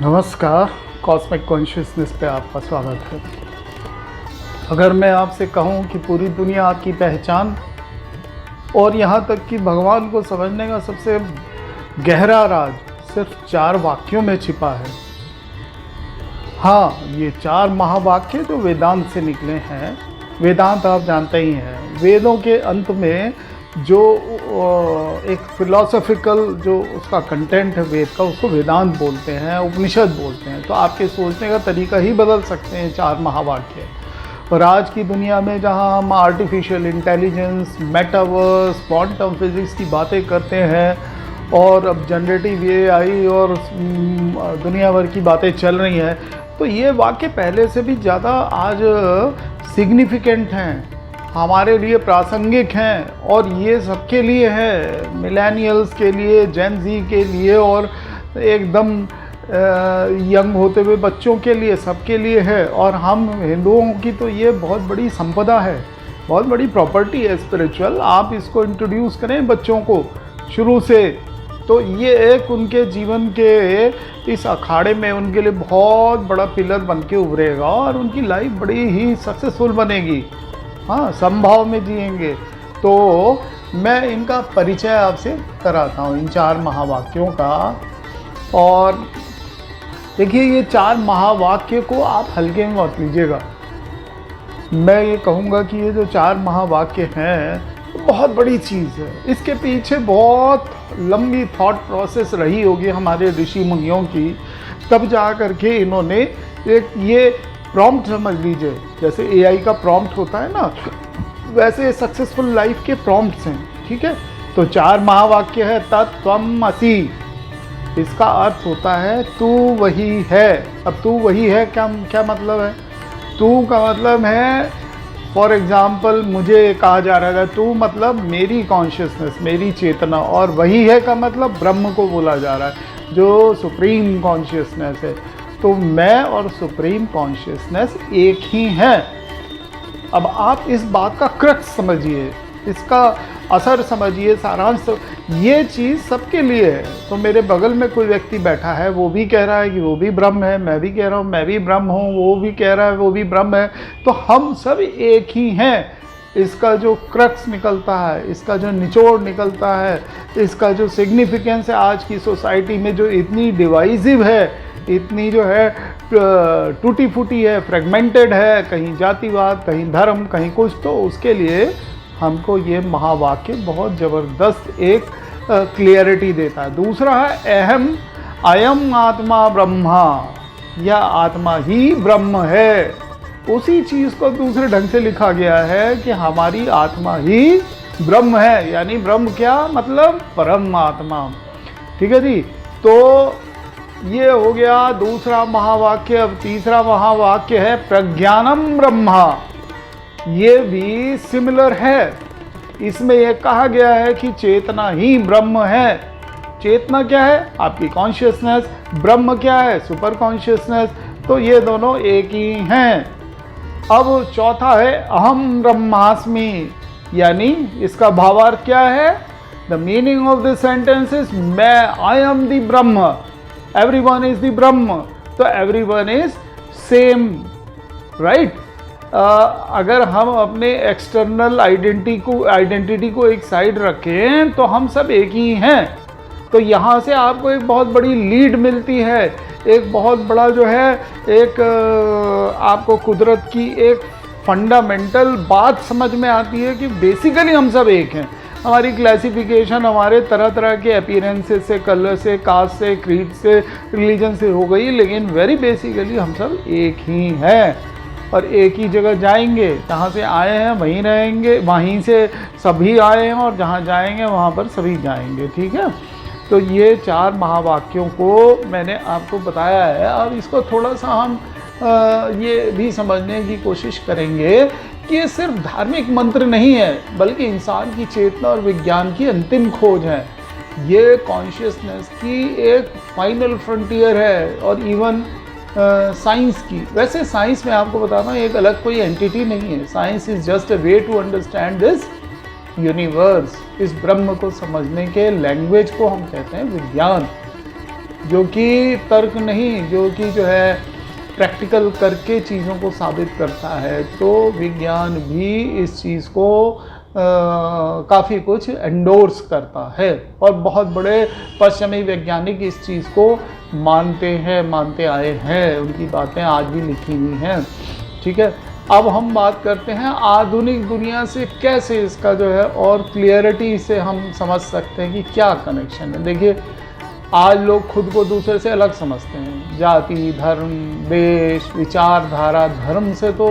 नमस्कार। Cosmic consciousness पे आपका स्वागत है। अगर मैं आपसे कहूं कि पूरी दुनिया आपकी पहचान और यहाँ तक कि भगवान को समझने का सबसे गहरा राज सिर्फ 4 वाक्यों में छिपा है। हाँ, ये 4 महावाक्य जो वेदांत से निकले हैं। वेदांत आप जानते ही हैं, वेदों के अंत में जो एक फिलॉसफिकल जो उसका कंटेंट है वेद का, उसको वेदांत बोलते हैं, उपनिषद बोलते हैं। तो आपके सोचने का तरीका ही बदल सकते हैं 4 महावाक्य। और आज की दुनिया में जहां हम artificial intelligence, metaverse, quantum physics की बातें करते हैं और अब जनरेटिव एआई और दुनिया भर की बातें चल रही हैं, तो ये वाक्य पहले से भी ज़्यादा आज सिग्निफिकेंट हैं, हमारे लिए प्रासंगिक हैं। और ये सबके लिए है, मिलेनियल्स के लिए, जेन जी के लिए और एकदम यंग होते हुए बच्चों के लिए, सबके लिए है। और हम हिंदुओं की तो ये बहुत बड़ी संपदा है, बहुत बड़ी प्रॉपर्टी है स्पिरिचुअल। आप इसको इंट्रोड्यूस करें बच्चों को शुरू से, तो ये एक उनके जीवन के इस अखाड़े में उनके लिए बहुत बड़ा पिलर बन के उभरेगा और उनकी लाइफ बड़ी ही सक्सेसफुल बनेगी। हाँ, संभाव में जिएंगे। तो मैं इनका परिचय आपसे कराता हूँ, इन 4 महावाक्यों का। और देखिए, ये 4 महावाक्य को आप हल्के में मत लीजिएगा। मैं ये कहूँगा कि ये जो 4 महावाक्य हैं बहुत बड़ी चीज़ है। इसके पीछे बहुत लंबी थॉट प्रोसेस रही होगी हमारे ऋषि मुनियों की, तब जा कर के इन्होंने एक ये प्रॉम्प्ट, समझ लीजिए जैसे एआई का प्रॉम्प्ट होता है ना, वैसे सक्सेसफुल लाइफ के प्रॉम्प्ट्स हैं। ठीक है, तो 4 महावाक्य है। तत्त्वमसि, इसका अर्थ होता है तू वही है। अब तू वही है क्या मतलब है? तू का मतलब है, फॉर एग्जाम्पल मुझे कहा जा रहा है तू मतलब मेरी कॉन्शियसनेस, मेरी चेतना, और वही है का मतलब ब्रह्म को बोला जा रहा है, जो सुप्रीम कॉन्शियसनेस है। तो मैं और सुप्रीम कॉन्शियसनेस एक ही हैं। अब आप इस बात का क्रक्स समझिए, इसका असर समझिए, सारांश। ये चीज़ सबके लिए है। तो मेरे बगल में कोई व्यक्ति बैठा है, वो भी कह रहा है कि वो भी ब्रह्म है, मैं भी कह रहा हूँ मैं भी ब्रह्म हूँ, वो भी कह रहा है वो भी ब्रह्म है। तो हम सब एक ही हैं। इसका जो क्रक्स निकलता है, इसका जो निचोड़ निकलता है, इसका जो सिग्निफिकेंस है आज की सोसाइटी में, जो इतनी डिवाइसिव है, इतनी जो है टूटी फूटी है, फ्रेगमेंटेड है, कहीं जातिवाद, कहीं धर्म, कहीं कुछ, तो उसके लिए हमको ये महावाक्य बहुत ज़बरदस्त एक क्लियरिटी देता है। दूसरा है अहम अयम आत्मा ब्रह्मा, यह आत्मा ही ब्रह्म है। उसी चीज़ को दूसरे ढंग से लिखा गया है कि हमारी आत्मा ही ब्रह्म है। यानी ब्रह्म क्या मतलब? परम आत्मा। ठीक है जी। तो ये हो गया दूसरा महावाक्य। अब तीसरा महावाक्य है प्रज्ञानम ब्रह्मा। ये भी सिमिलर है। इसमें यह कहा गया है कि चेतना ही ब्रह्म है। चेतना क्या है? आपकी कॉन्शियसनेस। ब्रह्म क्या है? Super consciousness. तो ये दोनों एक ही हैं। अब चौथा है अहम ब्रह्मास्मि, यानी इसका भावार्थ क्या है? The meaning of this sentence is मैं, I am the Brahma, everyone is the ब्रह्म। तो एवरीवन इज सेम, राइट? अगर हम अपने एक्सटर्नल आइडेंटिटी को एक साइड रखें तो हम सब एक ही हैं। तो यहाँ से आपको एक बहुत बड़ी लीड मिलती है, एक बहुत बड़ा जो है एक आपको कुदरत की एक फंडामेंटल बात समझ में आती है कि बेसिकली हम सब एक हैं। हमारी क्लासिफिकेशन हमारे तरह तरह के अपीयरेंसेस से, कलर से, कास्ट से, क्रीड से, रिलीजन से हो गई, लेकिन वेरी बेसिकली हम सब एक ही हैं और एक ही जगह जाएंगे। जहाँ से आए हैं वहीं रहेंगे, वहीं से सभी आए हैं, और जहाँ जाएंगे वहाँ पर सभी जाएंगे। ठीक है, तो ये 4 महावाक्यों को मैंने आपको बताया है। अब इसको थोड़ा सा हम ये भी समझने की कोशिश करेंगे कि ये सिर्फ धार्मिक मंत्र नहीं है, बल्कि इंसान की चेतना और विज्ञान की अंतिम खोज है। ये कॉन्शियसनेस की एक फाइनल फ्रंटियर है, और इवन साइंस की। वैसे साइंस में आपको बताता हूँ एक अलग कोई एंटिटी नहीं है। Science is just a way to understand this universe. इस ब्रह्म को समझने के लैंग्वेज को हम कहते हैं विज्ञान। जो कि तर्क नहीं, जो कि जो है प्रैक्टिकल करके चीज़ों को साबित करता है। तो विज्ञान भी इस चीज़ को काफ़ी कुछ एंडोर्स करता है और बहुत बड़े पश्चिमी वैज्ञानिक इस चीज़ को मानते हैं, मानते आए हैं, उनकी बातें आज भी लिखी हुई हैं। ठीक है, अब हम बात करते हैं आधुनिक दुनिया से कैसे इसका जो है और क्लियरिटी से हम समझ सकते हैं कि क्या कनेक्शन है। देखिए, आज लोग खुद को दूसरे से अलग समझते हैं। जाति, धर्म, देश, विचारधारा, धर्म से तो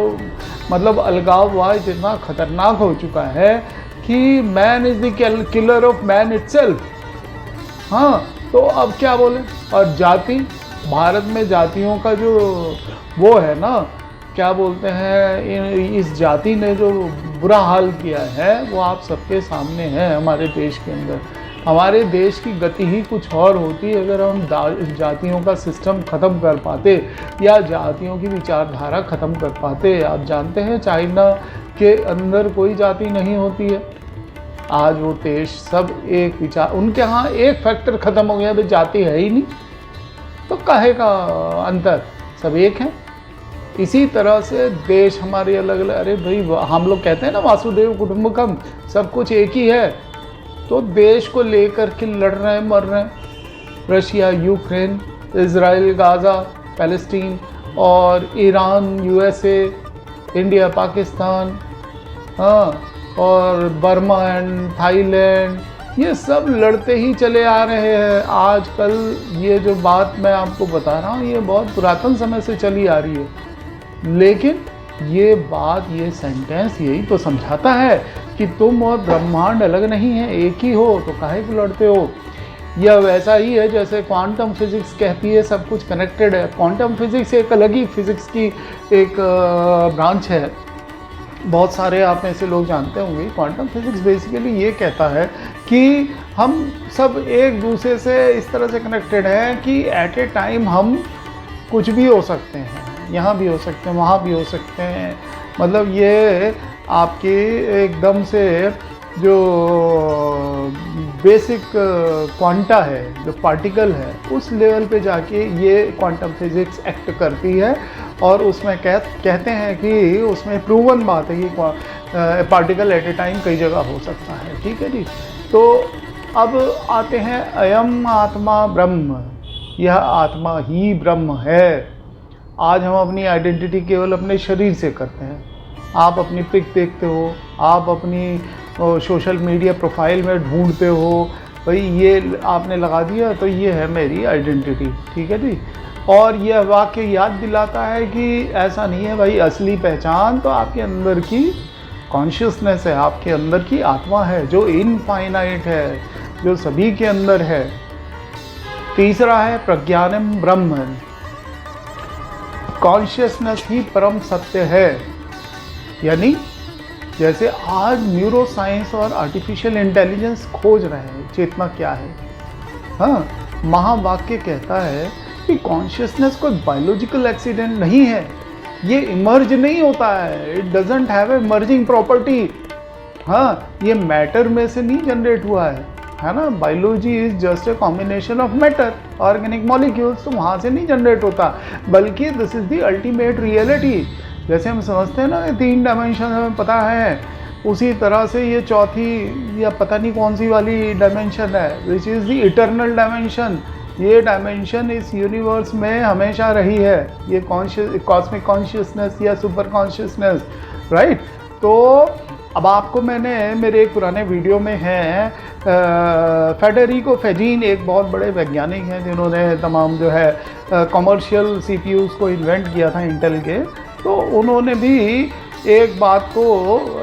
मतलब अलगाववाद इतना खतरनाक हो चुका है कि man is the killer of man itself. हाँ, तो अब क्या बोले। और जाति, भारत में जातियों का जो वो है ना, क्या बोलते हैं, इस जाति ने जो बुरा हाल किया है वो आप सबके सामने है। हमारे देश के अंदर, हमारे देश की गति ही कुछ और होती अगर हम जातियों का सिस्टम ख़त्म कर पाते या जातियों की विचारधारा ख़त्म कर पाते। आप जानते हैं चाइना के अंदर कोई जाति नहीं होती है। आज वो देश सब एक विचार, उनके यहाँ एक फैक्टर ख़त्म हो गया, तो जाति है ही नहीं, तो काहे का अंतर, सब एक हैं। इसी तरह से देश हमारे अलग अलग, अरे भाई हम लोग कहते हैं ना वासुदेव कुटुंबकम, सब कुछ एक ही है। तो देश को लेकर के लड़ रहे हैं, मर रहे हैं। Russia, Ukraine, Israel, Gaza, Palestine और ईरान, यूएसए, इंडिया, पाकिस्तान, हाँ, और बर्मा एंड थाईलैंड, ये सब लड़ते ही चले आ रहे हैं। आजकल ये जो बात मैं आपको बता रहा हूँ ये बहुत पुरातन समय से चली आ रही है, लेकिन ये बात, ये सेंटेंस यही तो समझाता है कि तुम और ब्रह्मांड अलग नहीं है, एक ही हो, तो काहे को लड़ते हो। यह वैसा ही है जैसे क्वांटम फिजिक्स कहती है सब कुछ कनेक्टेड है। क्वांटम फिजिक्स एक अलग ही फिजिक्स की एक ब्रांच है, बहुत सारे आप में से लोग जानते होंगे। क्वांटम फिजिक्स बेसिकली ये कहता है कि हम सब एक दूसरे से इस तरह से कनेक्टेड हैं कि एट ए टाइम हम कुछ भी हो सकते हैं, यहाँ भी हो सकते हैं, वहाँ भी हो सकते हैं। मतलब ये आपकी एकदम से जो बेसिक क्वांटा है, जो पार्टिकल है, उस लेवल पे जाके ये क्वांटम फिजिक्स एक्ट करती है। और उसमें कहते हैं कि उसमें प्रूवन बात है कि पार्टिकल एट ए टाइम कई जगह हो सकता है। ठीक है जी। तो अब आते हैं अयम आत्मा ब्रह्म, यह आत्मा ही ब्रह्म है। आज हम अपनी आइडेंटिटी केवल अपने शरीर से करते हैं। आप अपनी पिक देखते हो, आप अपनी सोशल मीडिया प्रोफाइल में ढूंढते हो, भाई ये आपने लगा दिया तो ये है मेरी आइडेंटिटी। ठीक है जी। और यह वाक्य याद दिलाता है कि ऐसा नहीं है भाई, असली पहचान तो आपके अंदर की कॉन्शियसनेस है, आपके अंदर की आत्मा है जो इनफाइनाइट है, जो सभी के अंदर है। तीसरा है प्रज्ञानम ब्रह्म, कॉन्शियसनेस ही परम सत्य है। यानी जैसे आज न्यूरो साइंस और आर्टिफिशियल इंटेलिजेंस खोज रहे हैं चेतना क्या है। हाँ, महावाक्य कहता है कि कॉन्शियसनेस कोई बायोलॉजिकल एक्सीडेंट नहीं है, ये इमर्ज नहीं होता है, it doesn't have a emerging property. हाँ, ये मैटर में से नहीं जनरेट हुआ है ना। Biology is just a combination of matter, organic molecules, तो वहाँ से नहीं जनरेट होता, बल्कि this is the ultimate reality. जैसे हम समझते हैं ना 3 डायमेंशन हमें पता है, उसी तरह से ये चौथी या पता नहीं कौन सी वाली डायमेंशन है, which is the eternal dimension. ये डायमेंशन इस यूनिवर्स में हमेशा रही है, ये कॉस्मिक कॉन्शियसनेस या सुपर कॉन्शियसनेस, राइट। तो अब आपको मैंने मेरे एक पुराने वीडियो में है फेडेरिको फेजीन, एक बहुत बड़े वैज्ञानिक हैं जिन्होंने तमाम जो है कमर्शियल सीपीयूज़ को इन्वेंट किया था इंटेल के। तो उन्होंने भी एक बात को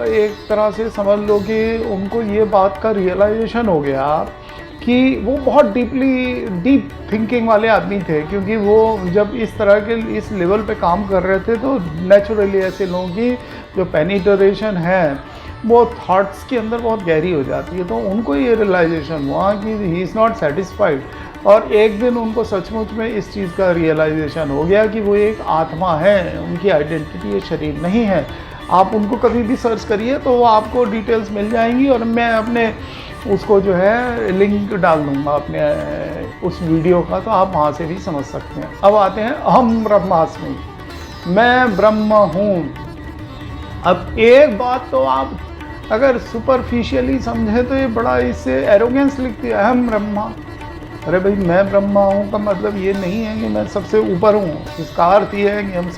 एक तरह से समझ लो कि उनको ये बात का रियलाइजेशन हो गया कि वो बहुत डीप थिंकिंग वाले आदमी थे, क्योंकि वो जब इस तरह के इस लेवल पे काम कर रहे थे तो नेचुरली ऐसे लोगों की जो पेनिट्रेशन है वो थॉट्स के अंदर बहुत गहरी हो जाती है। तो उनको ये रियलाइजेशन हुआ कि ही इज़ नॉट सेटिस्फाइड, और एक दिन उनको सचमुच में इस चीज़ का रियलाइजेशन हो गया कि वो एक आत्मा है, उनकी आइडेंटिटी ये शरीर नहीं है। आप उनको कभी भी सर्च करिए तो वो आपको डिटेल्स मिल जाएंगी। और मैं अपने उसको जो है लिंक डाल दूंगा अपने उस वीडियो का, तो आप वहाँ से भी समझ सकते हैं। अब आते हैं अहम ब्रह्मास्मि, मैं ब्रह्म हूँ। अब एक बात तो आप अगर सुपरफिशियली समझे तो ये बड़ा इससे एरोगेंस लिखती है, अहम ब्रह्मा। अरे भाई मैं ब्रह्मा हूँ का मतलब ये नहीं है कि मैं सबसे ऊपर हूँ, इसका अर्थ ये है कि हम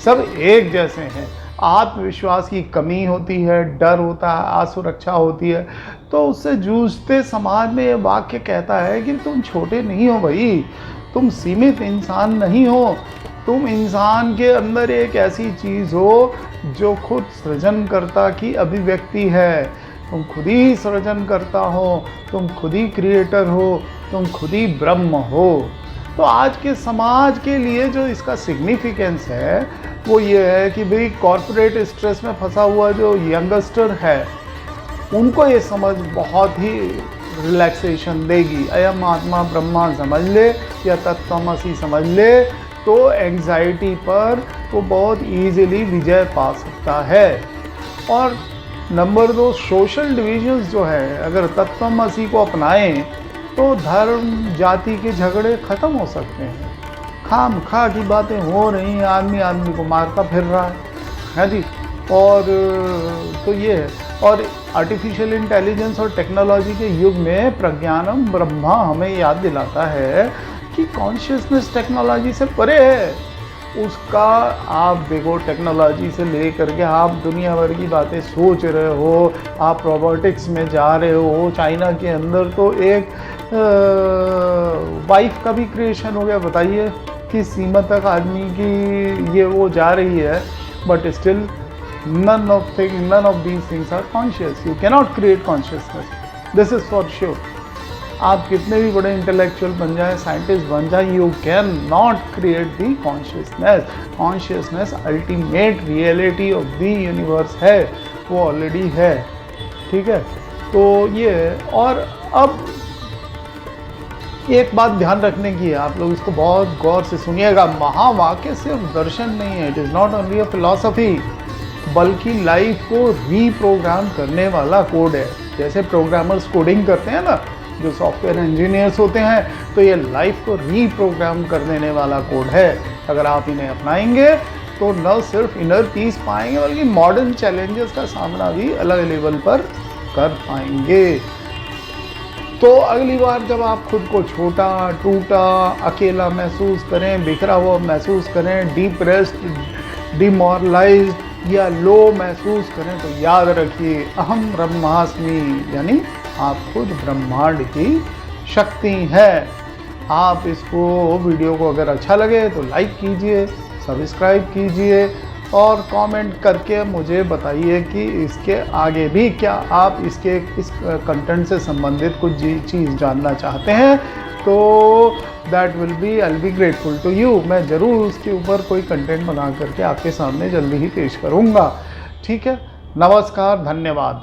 सब एक जैसे हैं। आत्मविश्वास की कमी होती है, डर होता है, असुरक्षा होती है, तो उससे जूझते समाज में ये वाक्य कहता है कि तुम छोटे नहीं हो भाई, तुम सीमित इंसान नहीं हो, तुम इंसान के अंदर एक ऐसी चीज़ हो जो खुद सृजनकर्ता की अभिव्यक्ति है। तुम खुद ही सृजन करता हो, तुम खुद ही क्रिएटर हो, तुम खुद ही ब्रह्म हो। तो आज के समाज के लिए जो इसका सिग्निफिकेंस है वो ये है कि भाई कॉर्पोरेट स्ट्रेस में फंसा हुआ जो यंगस्टर है उनको ये समझ बहुत ही रिलैक्सेशन देगी। अयम आत्मा ब्रह्मा समझ ले या तत्त्वमसि समझ ले तो एंग्जाइटी पर वो बहुत ईजिली विजय पा सकता है। और नंबर 2, सोशल डिविजन्स जो है, अगर तत्त्वमसि को अपनाएं तो धर्म जाति के झगड़े ख़त्म हो सकते हैं। खाम खा की बातें हो रही हैं, आदमी आदमी को मारता फिर रहा है जी। और तो ये है। और आर्टिफिशियल इंटेलिजेंस और टेक्नोलॉजी के युग में प्रज्ञानम ब्रह्मा हमें याद दिलाता है कि कॉन्शियसनेस टेक्नोलॉजी से परे है। उसका आप देखो, टेक्नोलॉजी से ले करके आप दुनिया भर की बातें सोच रहे हो, आप रोबोटिक्स में जा रहे हो। चाइना के अंदर तो एक वाइफ का भी क्रिएशन हो गया, बताइए किस सीमा तक आदमी की ये वो जा रही है। But still none of these things are conscious. You cannot create consciousness. This is for sure. आप कितने भी बड़े इंटेलेक्चुअल बन जाए, साइंटिस्ट बन जाए, you can not create the consciousness. Consciousness ultimate reality of the universe है, वो ऑलरेडी है। ठीक है, तो ये। और अब एक बात ध्यान रखने की है, आप लोग इसको बहुत गौर से सुनिएगा। महावाक्य सिर्फ दर्शन नहीं है, it is not only a philosophy, बल्कि लाइफ को रीप्रोग्राम करने वाला कोड है। जैसे प्रोग्रामर्स कोडिंग करते हैं ना, जो सॉफ्टवेयर इंजीनियर्स होते हैं, तो ये लाइफ को रीप्रोग्राम कर देने वाला कोड है। अगर आप इन्हें अपनाएंगे तो न सिर्फ इनर पीस पाएंगे बल्कि मॉडर्न चैलेंजेस का सामना भी अलग लेवल पर कर पाएंगे। तो अगली बार जब आप खुद को छोटा, टूटा, अकेला महसूस करें, बिखरा हुआ महसूस करें, डिप्रेस्ड, डिमोरलाइज्ड या लो महसूस करें, तो याद रखिए अहम ब्रह्मास्मि, यानी आप खुद ब्रह्मांड की शक्ति है। आप इसको वीडियो को अगर अच्छा लगे तो लाइक कीजिए, सब्सक्राइब कीजिए और कमेंट करके मुझे बताइए कि इसके आगे भी क्या आप इस कंटेंट से संबंधित कुछ चीज़ जानना चाहते हैं, तो that will be I will be grateful to you. मैं ज़रूर उसके ऊपर कोई कंटेंट बना करके आपके सामने जल्दी ही पेश करूँगा। ठीक है, नमस्कार, धन्यवाद।